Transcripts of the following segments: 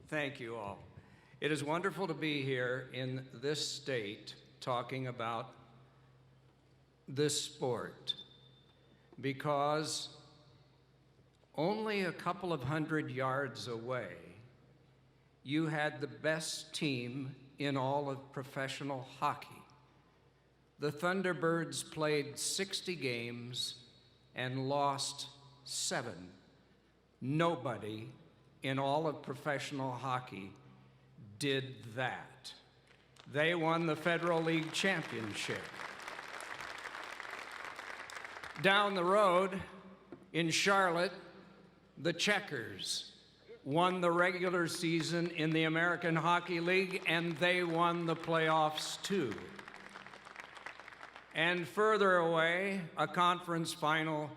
Thank you all. It is wonderful to be here in this state talking about this sport, because only a couple of hundred yards away, you had the best team in all of professional hockey. The Thunderbirds played 60 games and lost 7. Nobody in all of professional hockey did that. They won the Federal League Championship. Down the road in Charlotte, the Checkers won the regular season in the American Hockey League, and they won the playoffs too. And further away, a conference final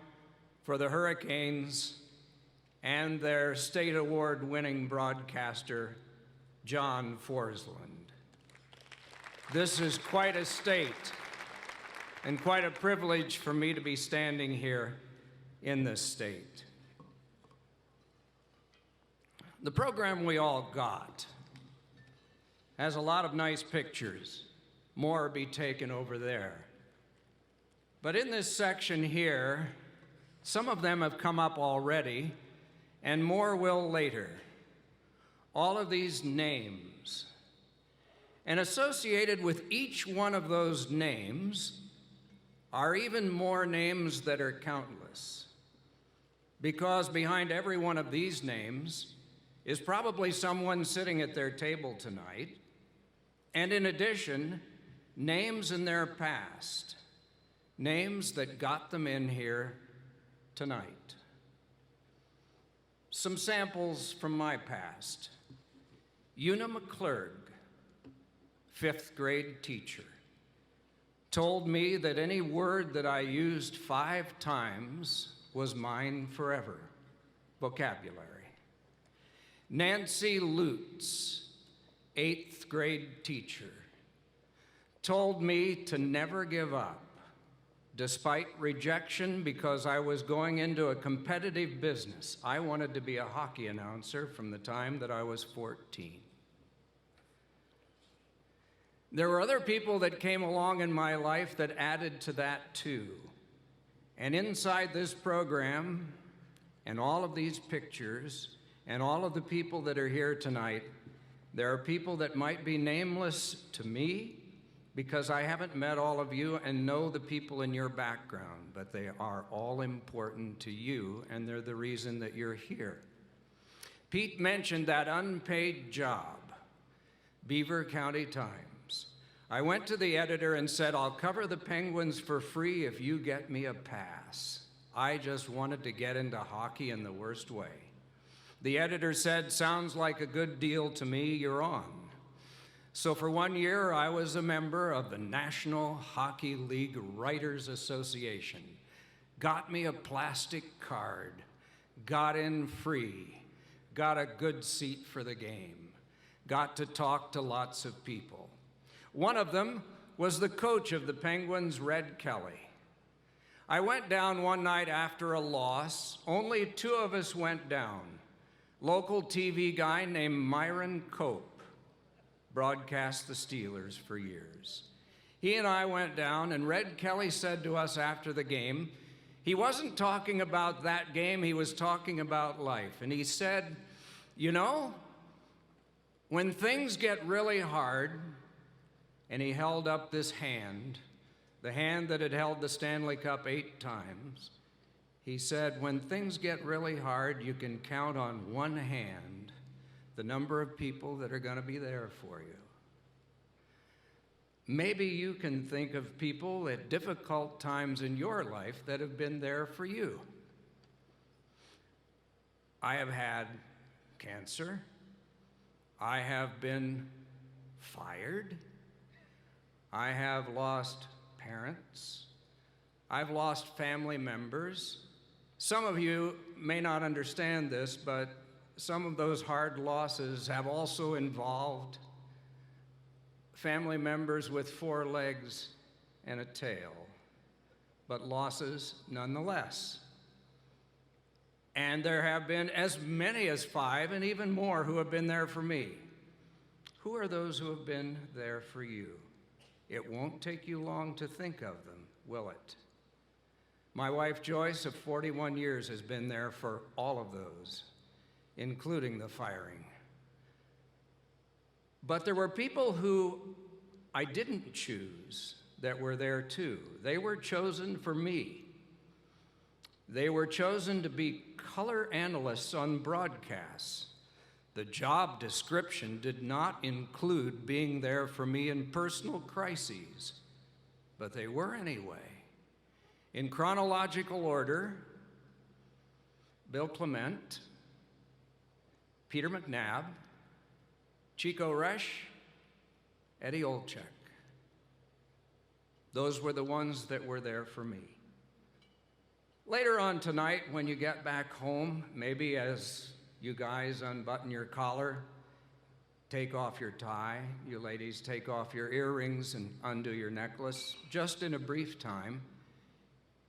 for the Hurricanes and their state award-winning broadcaster, John Forsland. This is quite a state and quite a privilege for me to be standing here in this state. The program we all got has a lot of nice pictures. More be taken over there. But in this section here, some of them have come up already, and more will later. All of these names. And associated with each one of those names are even more names that are countless. Because behind every one of these names is probably someone sitting at their table tonight, and in addition, names in their past, names that got them in here tonight. Some samples from my past. Una McClurg, 5th grade teacher, told me that any word that I used 5 times was mine forever. Vocabulary. Nancy Lutz, 8th grade teacher, told me to never give up, despite rejection because I was going into a competitive business. I wanted to be a hockey announcer from the time that I was 14. There were other people that came along in my life that added to that too. And inside this program, and all of these pictures, and all of the people that are here tonight, there are people that might be nameless to me because I haven't met all of you and know the people in your background, but they are all important to you, and they're the reason that you're here. Pete mentioned that unpaid job, Beaver County Times. I went to the editor and said, I'll cover the Penguins for free if you get me a pass. I just wanted to get into hockey in the worst way. The editor said, sounds like a good deal to me, you're on. So for 1 year, I was a member of the National Hockey League Writers Association. Got me a plastic card, got in free, got a good seat for the game, got to talk to lots of people. One of them was the coach of the Penguins, Red Kelly. I went down one night after a loss. Only 2 of us went down. Local TV guy named Myron Cope broadcast the Steelers for years. He and I went down, and Red Kelly said to us after the game, he wasn't talking about that game, he was talking about life. And he said, you know, when things get really hard, and he held up this hand, the hand that had held the Stanley Cup 8 times. He said, when things get really hard, you can count on one hand the number of people that are going to be there for you. Maybe you can think of people at difficult times in your life that have been there for you. I have had cancer. I have been fired. I have lost parents. I've lost family members. Some of you may not understand this, but some of those hard losses have also involved family members with 4 legs and a tail, but losses nonetheless. And there have been as many as 5 and even more who have been there for me. Who are those who have been there for you? It won't take you long to think of them, will it? My wife Joyce of 41 years has been there for all of those, including the firing. But there were people who I didn't choose that were there too. They were chosen for me. They were chosen to be color analysts on broadcasts. The job description did not include being there for me in personal crises, but they were anyway. In chronological order, Bill Clement, Peter McNabb, Chico Resch, Eddie Olczyk. Those were the ones that were there for me. Later on tonight, when you get back home, maybe as you guys unbutton your collar, take off your tie, you ladies take off your earrings and undo your necklace, just in a brief time,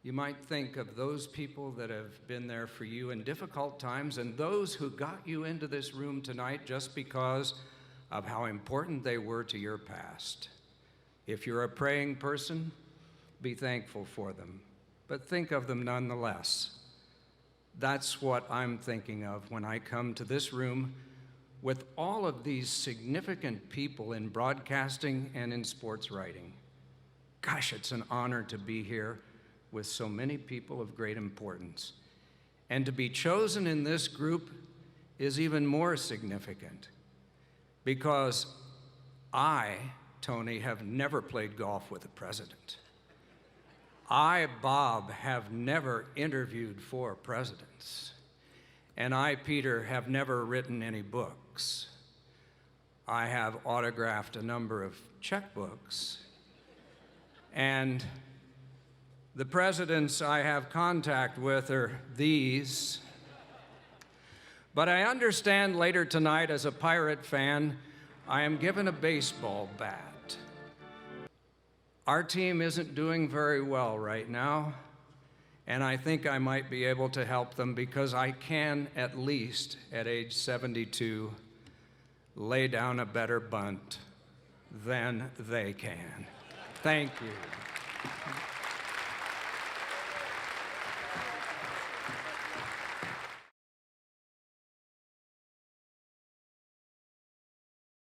you might think of those people that have been there for you in difficult times and those who got you into this room tonight just because of how important they were to your past. If you're a praying person, be thankful for them, but think of them nonetheless. That's what I'm thinking of when I come to this room with all of these significant people in broadcasting and in sports writing. Gosh, it's an honor to be here with so many people of great importance. And to be chosen in this group is even more significant because I, Tony, have never played golf with the president. I, Bob, have never interviewed for presidents. And I, Peter, have never written any books. I have autographed a number of checkbooks. And the presidents I have contact with are these. But I understand later tonight, as a Pirate fan, I am given a baseball bat. Our team isn't doing very well right now, and I think I might be able to help them because I can, at least at age 72, lay down a better bunt than they can. Thank you.